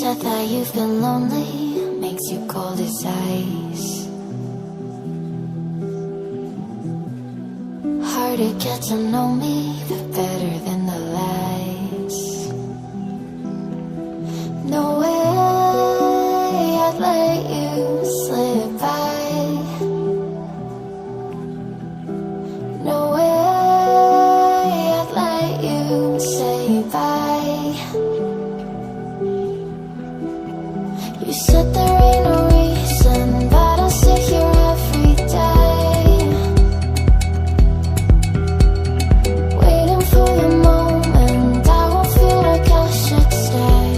said that you've been lonely, makes you cold as ice. Hard to get to know me, but better than the lies. No way I'd let you slip by. No way I'd let you say bye. You said there ain't no reason, but I'll sit here every day, waiting for the moment I won't feel like I should stay.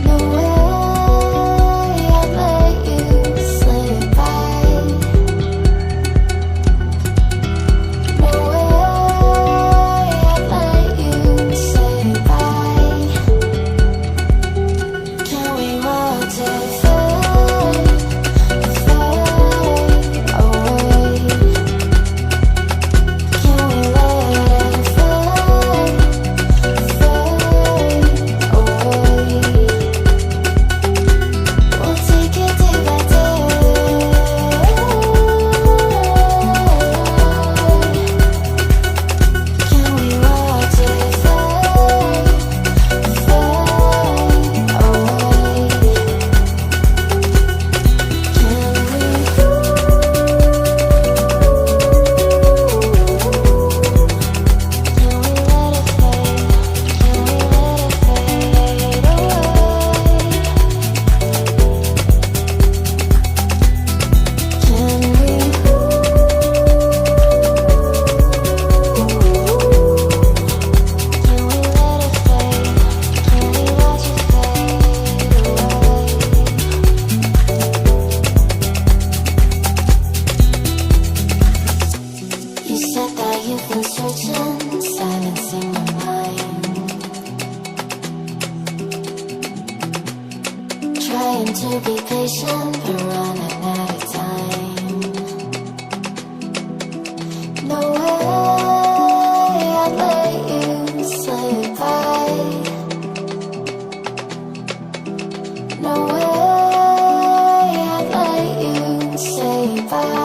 No way I'd let you slip by. No way I'd let you say bye. Can we watch it fade, fade away? Can we let it fade, fade away? We'll take it day by day. Can we watch it fade, fade away? You said that you've been searching, silencing your mind, trying to be patient, but running out of time. No way I'd let you slip by. No way I'd let you say bye.